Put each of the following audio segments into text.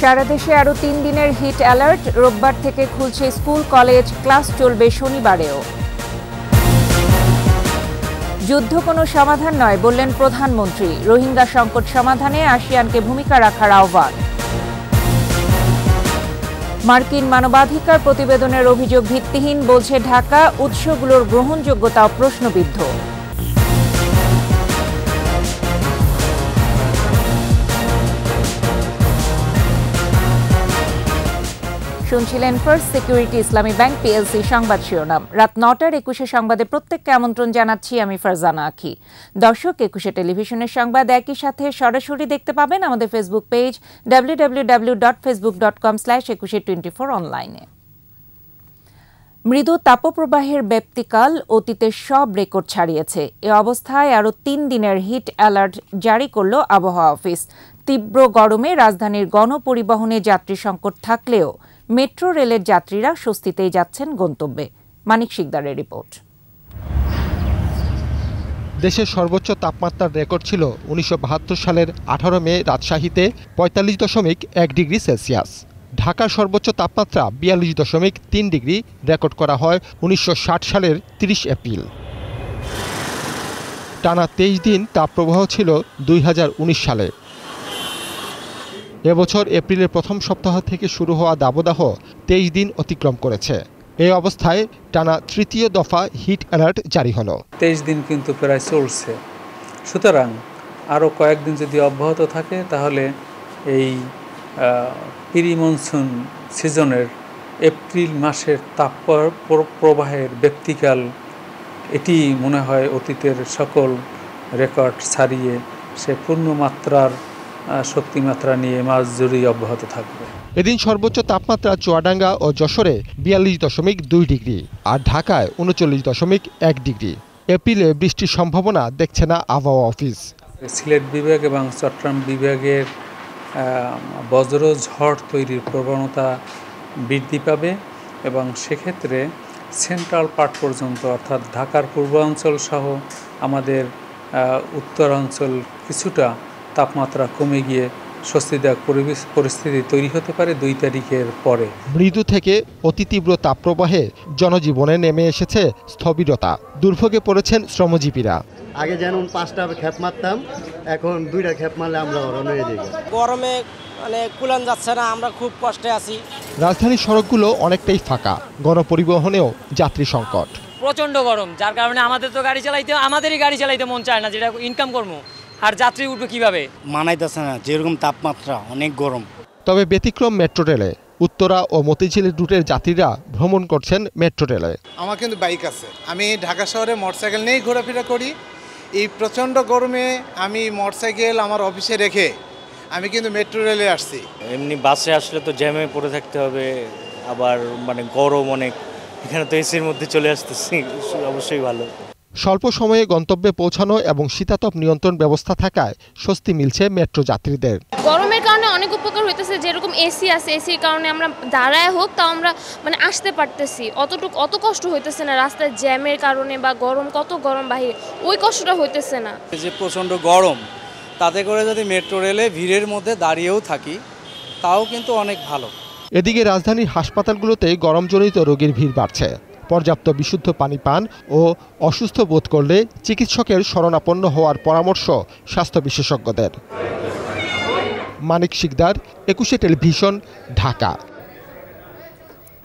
সারা দেশে আরও 3 দিনের হিট অ্যালার্ট। রোববার থেকে খুলছে স্কুল, কলেজ, ক্লাস চলবে শনিবারেও। যুদ্ধ কোনো সমাধান নয় বললেন প্রধানমন্ত্রী। রোহিঙ্গা সংকট সমাধানে আসিয়ানকে ভূমিকা রাখার আহ্বান। মার্কিন মানবাধিকার প্রতিবেদনের অভিযোগ ভিত্তিহীন বলছে ঢাকা। উৎসগুলোর গ্রহণযোগ্যতাও প্রশ্নবিদ্ধ। শুনছিলেন ফার্স্ট সিকিউরিটি ইসলামী ব্যাংক পিএলসি সংবাদ শিরোনাম। রাত 9টার 21 সংবাদে প্রত্যেককে আমন্ত্রণ জানাচ্ছি আমি ফারজানা আখি। দর্শক, 21 টেলিভিশনের সংবাদ একই সাথে সরাসরি দেখতে পাবেন আমাদের ফেসবুক পেজ www.facebook.com/2124 অনলাইনে। মৃদু তাপপ্রবাহের ব্যাপ্তিকাল অতীতের সব রেকর্ড ছাড়িয়েছে। এ অবস্থায় আরও 3 দিনের হিট অ্যালার্ট জারি করল আবহাওয়া অফিস। তীব্র গরমে রাজধানীর গণপরিবহনে যাত্রী সংকট থাকলেও মেট্রো রেলের যাত্রীরা স্বস্তিতেই যাচ্ছেন গন্তব্যে। মানিক শিকদারের রিপোর্ট। দেশের সর্বোচ্চ তাপমাত্রার রেকর্ড ছিল 1972 সালের 18 মে রাজশাহীতে 45.1 ডিগ্রি সেলসিয়াস। ঢাকার সর্বোচ্চ তাপমাত্রা 42.3 ডিগ্রি রেকর্ড করা হয় 1960 সালের 30 এপ্রিল। টানা 23 দিন তাপপ্রবাহ ছিল 2019 সালে। এবছর এপ্রিলের প্রথম সপ্তাহ থেকে শুরু হওয়া দাবদাহ 23 দিন অতিক্রম করেছে। এই অবস্থায় টানা তৃতীয় দফা হিট অ্যালার্ট জারি হলো। 23 দিন কিন্তু প্রায় চলছে। সুতরাং আরও কয়েকদিন যদি অব্যাহত থাকে তাহলে এই প্রি মনসুন সিজনের এপ্রিল মাসের তাপপ্রবাহের ব্যক্তিকাল এটি মনে হয় অতীতের সকল রেকর্ড ছাড়িয়ে সে পূর্ণমাত্রার শক্তিমাত্রা নিয়ে মাস জুড়ে অব্যাহত থাকবে। এদিন সর্বোচ্চ তাপমাত্রা চুয়াডাঙ্গা ও যশোরে 42.2 ডিগ্রি আর ঢাকায় 39.1 ডিগ্রি। এপ্রিলে বৃষ্টির সম্ভাবনা দেখছে না আবহাওয়া অফিস। সিলেট বিভাগ এবং চট্টগ্রাম বিভাগের বজ্র ঝড় তৈরির প্রবণতা বৃদ্ধি পাবে এবং সেক্ষেত্রে সেন্ট্রাল পার্ট পর্যন্ত অর্থাৎ ঢাকার পূর্বাঞ্চল সহ আমাদের উত্তরাঞ্চল কিছুটা তাপমাত্রা কমে গিয়ে স্বস্তিদায়ক পরিস্থিতি তৈরি হতে পারে 2 তারিখের পরে। মৃদু থেকে অতি তীব্র তাপপ্রবাহে জনজীবনে নেমে এসেছে স্থবিরতা। দুর্ভোগে পড়েছেন শ্রমজীবীরা। আগে যেমন 5টা খেপ মারতাম, এখন 2টা খেপ মারলে আমরা অরণ হয়ে যাই। গরমে কুলান যাচ্ছে না, আমরা খুব কষ্টে আছি। রাজধানীর সড়কগুলো অনেকটাই ফাঁকা, গণপরিবহনেও যাত্রী সংকট। প্রচণ্ড গরম, যার কারণে আমাদেরই গাড়ি চালাইতে মন চায় না, যেটা ইনকাম করবো, আর যাত্রী উঠবে কিভাবে, মানাইতেছে না, যেরকম তাপমাত্রা অনেক গরম। তবে ব্যতিক্রম মেট্রো রেলে। উত্তরা ও মতিঝিল রুটের যাত্রীরা ভ্রমণ করছেন মেট্রো রেলে। আমার কিন্তু বাইক আছে, আমি ঢাকা শহরে মোটরসাইকেল নিয়েই ঘোরাফেরা করি। এই প্রচণ্ড গরমে আমি মোটরসাইকেল আমার অফিসে রেখে আমি কিন্তু মেট্রো রেলে আসছি। এমনি বাসে আসলে তো জ্যামে পড়ে থাকতে হবে, আবার গরম অনেক, এখানে তো এসির মধ্যে চলে আসতেছি, অবশ্যই ভালো। স্বল্প সময়ে গন্তব্যে পৌঁছানো এবং শীতাতপ নিয়ন্ত্রণ ব্যবস্থা থাকায় স্বস্তি মিলছে মেট্রো যাত্রীদের। গরমের কারণে অনেক উপকার হইতেছে, যেরকম এসি আছে, এসির কারণে আমরা দাঁড়ায় হোক তাও আমরা আসতে পারতেছি, অত কষ্ট হইতেছে না। রাস্তায় জ্যামের কারণে বা কত গরম বাহিরে, ওই কষ্টটা হইতেছে না। যে প্রচণ্ড গরম, তাতে করে যদি মেট্রো রেলে ভিড়ের মধ্যে দাঁড়িয়েও থাকি তাও কিন্তু অনেক ভালো। এদিকে রাজধানীর হাসপাতালগুলোতে গরমজনিত রোগীর ভিড় বাড়ছে। পর্যাপ্ত বিশুদ্ধ পানি পান ও অসুস্থ বোধ করলে চিকিৎসকের শরণাপন্ন হওয়ার পরামর্শ স্বাস্থ্য বিশেষজ্ঞদের। মানিক শিকদার, 21 টেলিভিশন, ঢাকা।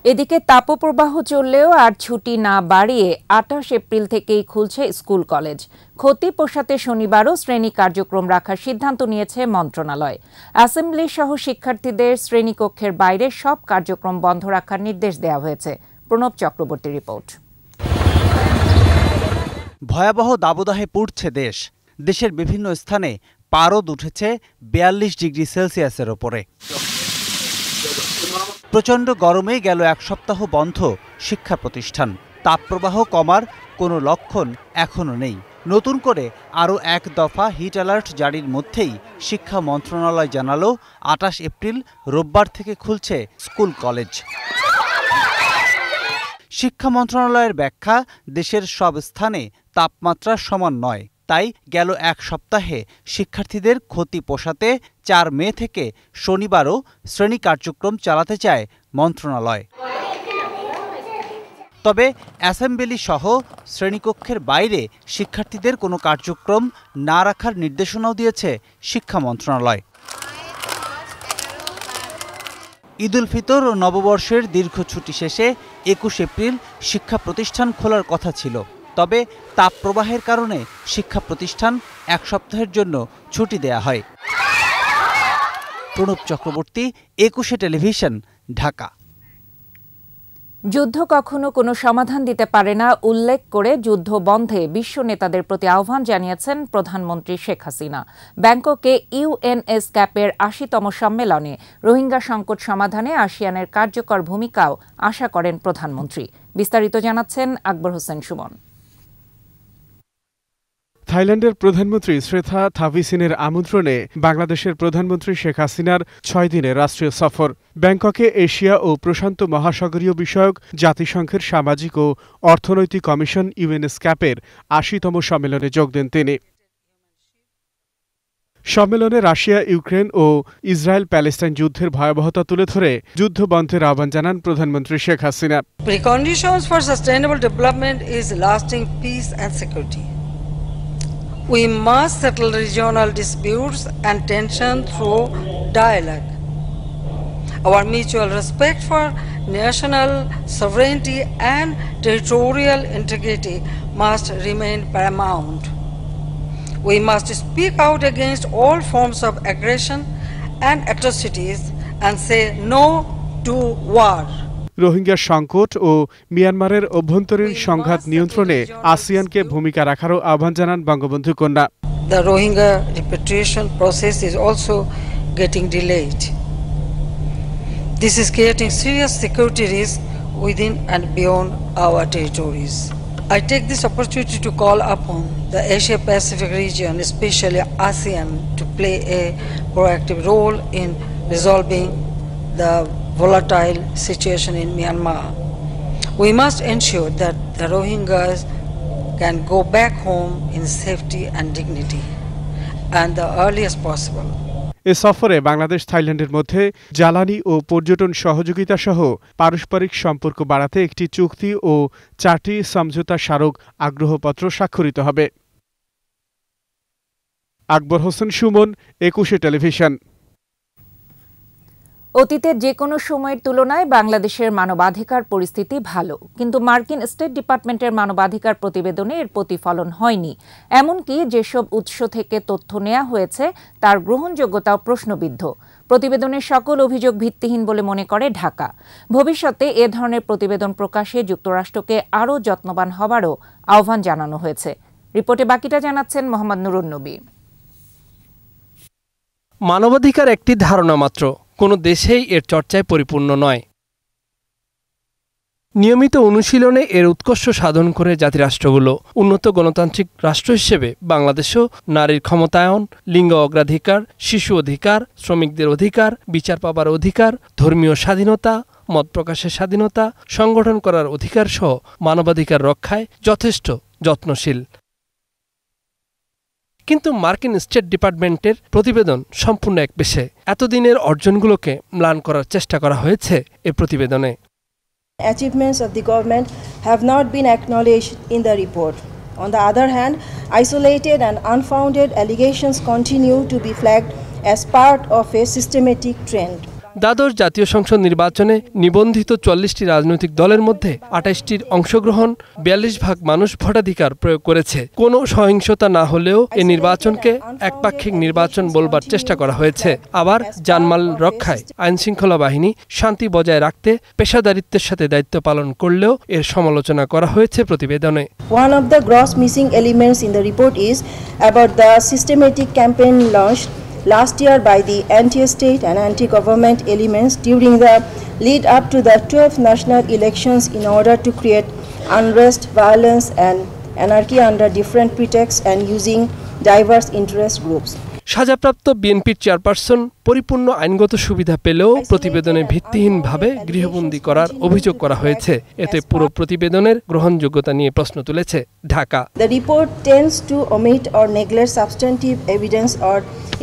এদিকে তাপপ্রবাহ চললেও আর ছুটি না বাড়িয়ে 28 এপ্রিল থেকেই খুলছে স্কুল, কলেজ। ক্ষতি পোষাতে শনিবারও শ্রেণী কার্যক্রম রাখার সিদ্ধান্ত নিয়েছে মন্ত্রণালয়। অ্যাসেম্বলি সহ শিক্ষার্থীদের শ্রেণীকক্ষের বাইরে সব কার্যক্রম বন্ধ রাখার নির্দেশ দেওয়া হয়েছে। প্রণব চক্রবর্তী রিপোর্ট। ভয়াবহ দাবদাহে পুড়ছে দেশ। দেশের বিভিন্ন স্থানে পারদ উঠেছে 42 ডিগ্রি সেলসিয়াসের ওপরে। প্রচণ্ড গরমে গেল 1 সপ্তাহ বন্ধ শিক্ষা প্রতিষ্ঠান। তাপপ্রবাহ কমার কোনো লক্ষণ এখনও নেই। নতুন করে আরও 1 দফা হিট অ্যালার্ট জারির মধ্যেই শিক্ষা মন্ত্রণালয় জানালো 28 এপ্রিল রোববার থেকে খুলছে স্কুল, কলেজ। শিক্ষা মন্ত্রণালয়ের ব্যাখ্যা, দেশের সব স্থানে তাপমাত্রা সমান নয়, তাই গেল এক সপ্তাহে শিক্ষার্থীদের ক্ষতি পোষাতে 4 মে থেকে শনিবারও শ্রেণী কার্যক্রম চালাতে চায় মন্ত্রণালয়। তবে অ্যাসেম্বলি সহ শ্রেণীকক্ষের বাইরে শিক্ষার্থীদের কোনো কার্যক্রম না রাখার নির্দেশনাও দিয়েছে শিক্ষা মন্ত্রণালয়। ঈদুল ফিতর ও নববর্ষের দীর্ঘ ছুটি শেষে 21 এপ্রিল শিক্ষা প্রতিষ্ঠান খোলার কথা ছিল। তবে তাপপ্রবাহের কারণে শিক্ষা প্রতিষ্ঠান এক সপ্তাহের জন্য ছুটি দেয়া হয়। প্রণব চক্রবর্তী, 21 টেলিভিশন, ঢাকা। যুদ্ধ কখনো কোনো সমাধান দিতে পারে না উল্লেখ করে যুদ্ধ বন্ধে বিশ্ব নেতাদের প্রতি আহ্বান জানিয়েছেন প্রধানমন্ত্রী শেখ হাসিনা। ব্যাংককে ইউএনএসক্যাপের ৮০তম সম্মেলনে রোহিঙ্গা সংকট সমাধানে আসিয়ানের কার্যকর ভূমিকাও আশা করেন প্রধানমন্ত্রী। বিস্তারিত জানাচ্ছেন আকবর হোসেন সুমন। থাইল্যান্ডের প্রধানমন্ত্রী শ্রেথা থাভিসিনের আমন্ত্রণে বাংলাদেশের প্রধানমন্ত্রী শেখ হাসিনার 6 দিনের রাষ্ট্রীয় সফর। ব্যাংককে এশিয়া ও প্রশান্ত মহাসাগরীয় বিষয়ক জাতিসংঘের সামাজিক ও অর্থনৈতিক কমিশন ইউএনএসক্যাপের ৮০তম সম্মেলনে যোগ দেন তিনি। সম্মেলনে রাশিয়া, ইউক্রেন ও ইসরায়েল প্যালেস্টাইন যুদ্ধের ভয়াবহতা তুলে ধরে যুদ্ধ বন্ধের আহ্বান জানান প্রধানমন্ত্রী Sheikh Hasina. Preconditions for sustainable development is lasting peace and security. We must settle regional disputes and tension through dialogue. Our mutual respect for national sovereignty and territorial integrity must remain paramount. We must speak out against all forms of aggression and atrocities and say no to war. Rohingya সংকট ও মিয়ানমারের অভ্যন্তরীণ সংঘাত নিয়ন্ত্রণে আসিয়ানকে ভূমিকা রাখারও আহ্বান জানান বঙ্গবন্ধু কন্যা। The Rohingya repatriation process is also getting delayed. This is creating serious security risk within and beyond our territories. I take this opportunity to call upon the Asia-Pacific region, especially ASEAN, to play a proactive role in resolving the volatile situation in Myanmar. We must ensure that the Rohingyas can go back home in safety and dignity and the earliest possible. এ সফরে বাংলাদেশ থাইল্যান্ডের মধ্যে জ্বালানি ও পর্যটন সহযোগিতা সহ পারস্পরিক সম্পর্ক বাড়াতে একটি চুক্তি ও 4টি সমঝোতা স্মারক আগ্রহপত্র স্বাক্ষরিত হবে। আকবর হোসেন সুমন, 21 টেলিভিশন। অতীতের যে কোনো সময়ের তুলনায় বাংলাদেশের মানবাধিকার পরিস্থিতি ভালো, কিন্তু মার্কিন স্টেট ডিপার্টমেন্টের মানবাধিকার প্রতিবেদনে এর প্রতিফলন হয়নি। এমনকি যেসব উৎস থেকে তথ্য নেওয়া হয়েছে তার গ্রহণযোগ্যতাও প্রশ্নবিদ্ধ। প্রতিবেদনের সকল অভিযোগ ভিত্তিহীন বলে মনে করে ঢাকা। ভবিষ্যতে এ ধরনের প্রতিবেদন প্রকাশে যুক্তরাষ্ট্রকে আরও যত্নবান হবারও আহ্বান জানানো হয়েছে। রিপোর্টে বাকিটা জানাচ্ছেন মোহাম্মদ নুরুন নবী। মানবাধিকার একটি ধারণা মাত্র, কোনো দেশেই এর চর্চায় পরিপূর্ণ নয়। নিয়মিত অনুশীলনে এর উৎকর্ষ সাধন করে জাতিরাষ্ট্রগুলো। উন্নত গণতান্ত্রিক রাষ্ট্র হিসেবে বাংলাদেশও নারীর ক্ষমতায়ন, লিঙ্গ অগ্রাধিকার, শিশু অধিকার, শ্রমিকদের অধিকার, বিচার পাবার অধিকার, ধর্মীয় স্বাধীনতা, মত প্রকাশের স্বাধীনতা, সংগঠন করার অধিকার সহ মানবাধিকার রক্ষায় যথেষ্ট যত্নশীল। কিন্তু মার্কিন স্টেট ডিপার্টমেন্টের প্রতিবেদন সম্পূর্ণ এক পেশে। এতদিনের অর্জনগুলোকে ম্লান করার চেষ্টা করা হয়েছে এ প্রতিবেদনে। Achievements of the government have not been acknowledged in the report. On the other hand, isolated and unfounded allegations continue to be flagged as part of a systematic trend. দ্বাদশ জাতীয় সংসদ নির্বাচনে নিবন্ধিত 40টি রাজনৈতিক দলের মধ্যে 28টির অংশগ্রহণ, 42% মানুষ ভোটাধিকার প্রয়োগ করেছে। কোনো সহিংসতা না হলেও এ নির্বাচনকে একপাক্ষিক নির্বাচন বলবার চেষ্টা করা হয়েছে। আবার জানমাল রক্ষায় আইনশৃঙ্খলা বাহিনী শান্তি বজায় রাখতে পেশাদারিত্বের সাথে দায়িত্ব পালন করলেও এর সমালোচনা করা হয়েছে প্রতিবেদনে। One of the gross missing elements in the report is about the systematic campaign launched last year by the anti-state and anti-government elements during the lead up to the 12th national elections in order to create unrest, violence and anarchy under different pretexts and using diverse interest groups. সাজাপ্রাপ্ত বিএনপির chairperson পরিপূর্ণ আইনগত সুবিধা পেলেও প্রতিবেদনে ভিত্তিহীনভাবে গৃহবন্দী করার অভিযোগ করা হয়েছে। এতে পুরো প্রতিবেদনের গ্রহণযোগ্যতা নিয়ে প্রশ্ন তুলেছে Dhaka. The report tends to omit or neglect substantive evidence or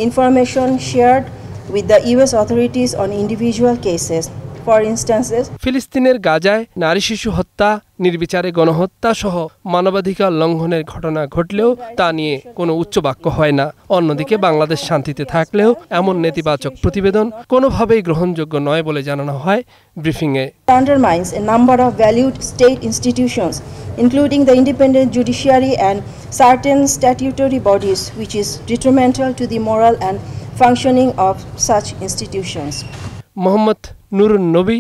information shared with the US authorities on individual cases. For instance, ফিলিস্তিনের গাজায় নারী শিশু হত্যা, নির্বিচারে গণহত্যা সহ মানবাধিকার লঙ্ঘনের ঘটনা ঘটলেও তা নিয়ে কোনো উচ্চবাক্য হয় না। অন্যদিকে বাংলাদেশ শান্তিতে থাকলেও এমন নেতিবাচক প্রতিবেদন কোনোভাবেই গ্রহণযোগ্য নয় বলে জানানো হয় ব্রিফিংয়ে। Undermines a number of valued state institutions, including the independent judiciary and certain statutory bodies, which is detrimental to the moral and functioning of such institutions. Mohammad Nurun নবী,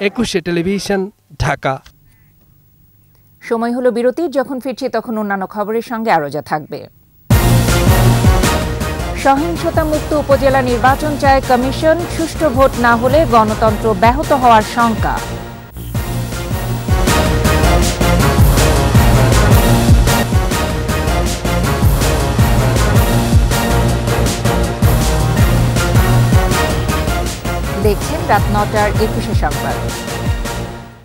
21 টেলিভিশন, ঢাকা। সময় হলো বিরতি। যখন ফিরছি তখন অন্যান্য খবরের সঙ্গে আরো যা থাকবে। সহিংসতা মুক্ত উপজেলা নির্বাচন চায় কমিশন, সুষ্ঠু ভোট না হলে গণতন্ত্র ব্যাহত হওয়ার শঙ্কা। দেখছেন রাত ৯টার ২১ সংবাদ।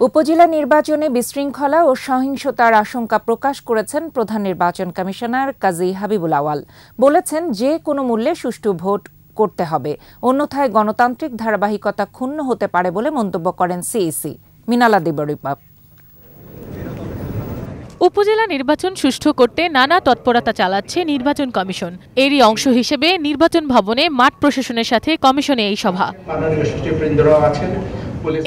উপজেলা নির্বাচনে বিশৃঙ্খলা ও সহিংসতার আশঙ্কা প্রকাশ করেছেন প্রধান নির্বাচন কমিশনার কাজী হাবিবুল আওয়াল। বলেছেন, যে কোনো মূল্যে সুষ্ঠু ভোট করতে হবে, অন্যথায় গণতান্ত্রিক ধারাবাহিকতা ক্ষুণ্ণ হতে পারে বলে মন্তব্য করেন সিইসি। মিনালা দেবরিপাপ। উপজেলা নির্বাচন সুষ্ঠু করতে নানা তৎপরতা চালাচ্ছে নির্বাচন কমিশন। এরই অংশ হিসেবে নির্বাচন ভবনে মাঠ প্রশাসনের সাথে কমিশনে এই সভা।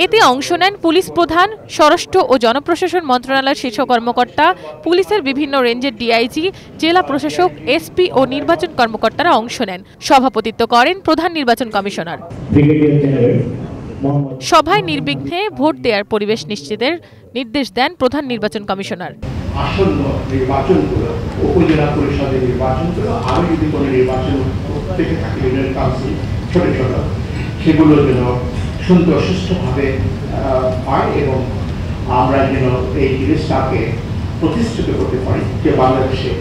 এতে অংশ নেন পুলিশ প্রধান, স্বরাষ্ট্র ও জনপ্রশাসন মন্ত্রণালয়ের শীর্ষ কর্মকর্তা, পুলিশের বিভিন্ন রেঞ্জের ডিআইজি, জেলা প্রশাসক, এসপি ও নির্বাচন কর্মকর্তারা অংশ নেন। সভাপতিত্ব করেন প্রধান নির্বাচন কমিশনার। সভায় নির্বিঘ্নে ভোট দেওয়ার পরিবেশ নিশ্চিতের নির্দেশ দেন প্রধান নির্বাচন কমিশনার। আসন্ন নির্বাচনগুলো, উপজেলা পরিষদের নির্বাচনগুলো, আরো যদি কোনো নির্বাচন থেকে থাকে, ইউনিয়ন কাউন্সিল ছোট ছোট, সেগুলো যেন সুন্দর সুষ্ঠুভাবে হয় এবং আমরা যেন এই জিনিসটাকে প্রতিষ্ঠিত করতে পারি যে বাংলাদেশে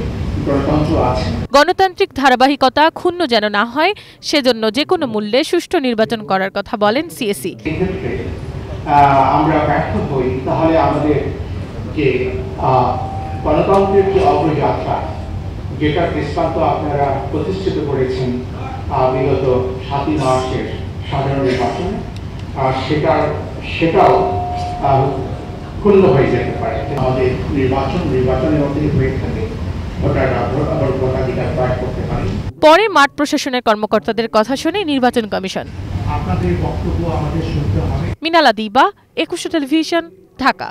গণতন্ত্র আছে। গণতান্ত্রিক ধারাবাহিকতা ক্ষুণ্ণ যেন না হয়, সেজন্য যে কোনো মূল্যে সুষ্ঠু নির্বাচন করার কথা বলেন সিএসি। আমরা ব্যর্থ হই তাহলে আমাদের যে গণতন্ত্রের যে অগ্রযাত্রা, যেটা দৃষ্টান্ত আপনারা প্রতিষ্ঠিত করেছেন বিগত 7ই মার্চের সাধারণ নির্বাচনে, সেটাও ক্ষুণ্ণ হয়ে যেতে পারে। আমাদের নির্বাচনের মধ্যে হয়ে থাকে, পরে মাঠ প্রশাসনের কর্মকর্তাদের কথা শুনে নির্বাচন কমিশন। আপনাদের বক্তব্য আমাদের শুনতে হবে। মিনালা দিবা, 21 টেলিভিশন, ঢাকা।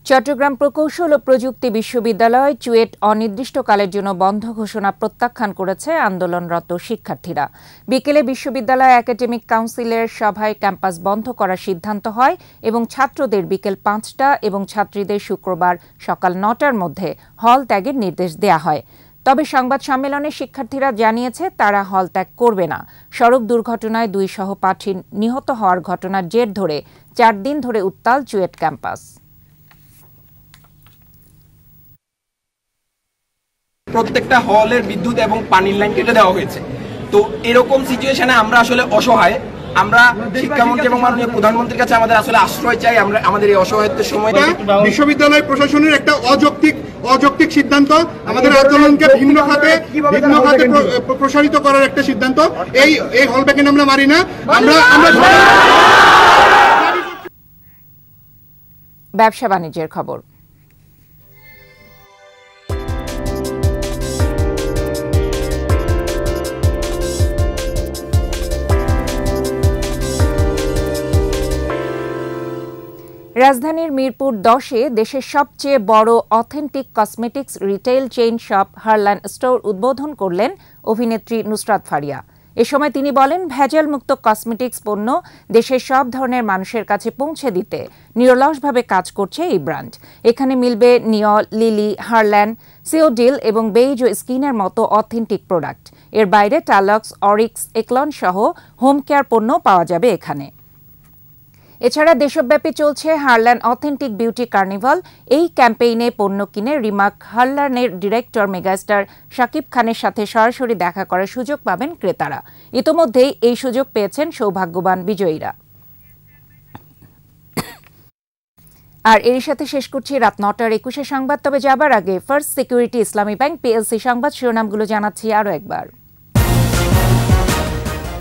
চট্টগ্রাম প্রকৌশল ও প্রযুক্তি বিশ্ববিদ্যালয় চুয়েট অনির্দিষ্টকালের জন্য বন্ধ ঘোষণা প্রত্যাখ্যান করেছে আন্দোলনরত শিক্ষার্থীরা। বিকেলে বিশ্ববিদ্যালয় একাডেমিক কাউন্সিলের সভায় ক্যাম্পাস বন্ধ করার সিদ্ধান্ত হয় এবং ছাত্রদের বিকেল 5টা এবং ছাত্রীদের শুক্রবার সকাল 9টার মধ্যে হল ত্যাগের নির্দেশ দেয়া হয়। তবে সংবাদ সম্মেলনে শিক্ষার্থীরা জানিয়েছে তারা হল ত্যাগ করবে না। সড়ক দুর্ঘটনায় 2 সহপাঠী নিহত হওয়ার ঘটনার জের ধরে 4 দিন ধরে উত্তাল চুয়েট ক্যাম্পাস। প্রত্যেকটা হলের বিদ্যুৎ এবং পানির লাইন কেটে দেওয়া হয়েছে। তো এরকম সিচুয়েশনে আমরা আসলে অসহায়। আমরা শিক্ষামন্ত্রী এবং মাননীয় প্রধানমন্ত্রীর কাছে আমাদের আসলে আশ্রয় চাই। আমরা আমাদের এই অসহায়ত্বের সময় বিশ্ববিদ্যালয় প্রশাসনের একটা অযৌক্তিক সিদ্ধান্ত, আমাদের আন্দোলনকে ভিন্ন খাতে প্রসারিত করার একটা সিদ্ধান্ত। এই হল ব্যাকেন্ড আমরা মারি না। ব্যবসা বাণিজ্যের খবর। রাজধানীর মিরপুর 10-এ দেশের সবচেয়ে বড় authentic cosmetics retail chain shop Harland store উদ্বোধন করলেন অভিনেত্রী নুসরাত ফারিয়া। এ সময় তিনি বলেন, ভেজাল মুক্ত কসমেটিক্স পণ্য দেশের সব ধরনের মানুষের কাছে পৌঁছে দিতে নিরলসভাবে কাজ করছে এই ব্র্যান্ড। এখানে মিলবে নিয়ল, লিলি, হারল্যান্ড, সিওডিল এবং বেইজো স্কিনের মতো অথেন্টিক প্রোডাক্ট। এর বাইরে টালক্স, অরিক্স, এক্লন সহ হোম কেয়ার পণ্য পাওয়া যাবে এখানে। এছাড়া দেশব্যাপী চলছে হারল্যান্ড অথেন্টিক বিউটি কার্নিভাল। এই ক্যাম্পেইনে পণ্য কিনে রিমার্ক হারল্যান্ডের ডিরেক্টর মেগাস্টার শাকিব খানের সাথে সরাসরি দেখা করার সুযোগ পাবেন ক্রেতারা। ইতোমধ্যেই এই সুযোগ পেয়েছেন সৌভাগ্যবান বিজয়ীরা। আর এর সাথে শেষ করছি রাত ৯টার ২১ সংবাদ। তবে যাবার আগে ফার্স্ট সিকিউরিটি ইসলামী ব্যাংক পিএলসি সংবাদ শিরোনামগুলো জানাচ্ছি আরও একবার।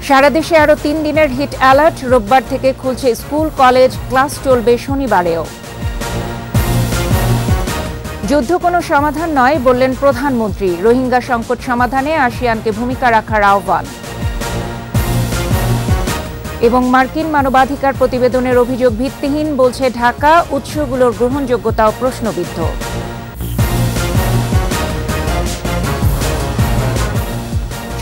সারা দেশে আরও ৩ দিনের হিট অ্যালার্ট। রোববার থেকে খুলছে স্কুল কলেজ, ক্লাস চলবে শনিবারেও। যুদ্ধ কোনো সমাধান নয় বললেন প্রধানমন্ত্রী। রোহিঙ্গা সংকট সমাধানে আসিয়ানকে ভূমিকা রাখার আহ্বান। এবং মার্কিন মানবাধিকার প্রতিবেদনের অভিযোগ ভিত্তিহীন বলছে ঢাকা, উৎসগুলোর গ্রহণযোগ্যতাও প্রশ্নবিদ্ধ।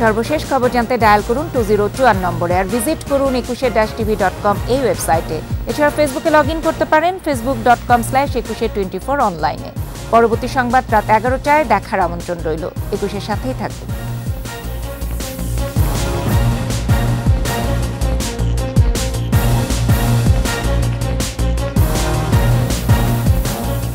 সর্বশেষ খবর জানতে ডায়াল করুন 2024 নম্বরে, আর ভিজিট করুন 21-tv.com এই ওয়েবসাইটে। এছাড়া ফেসবুকে লগ ইন করতে পারেন facebook.com/2124 অনলাইনে। পরবর্তী সংবাদ রাত 11টায় দেখার আমন্ত্রণ রইল। 21-এর সাথেই থাকুন।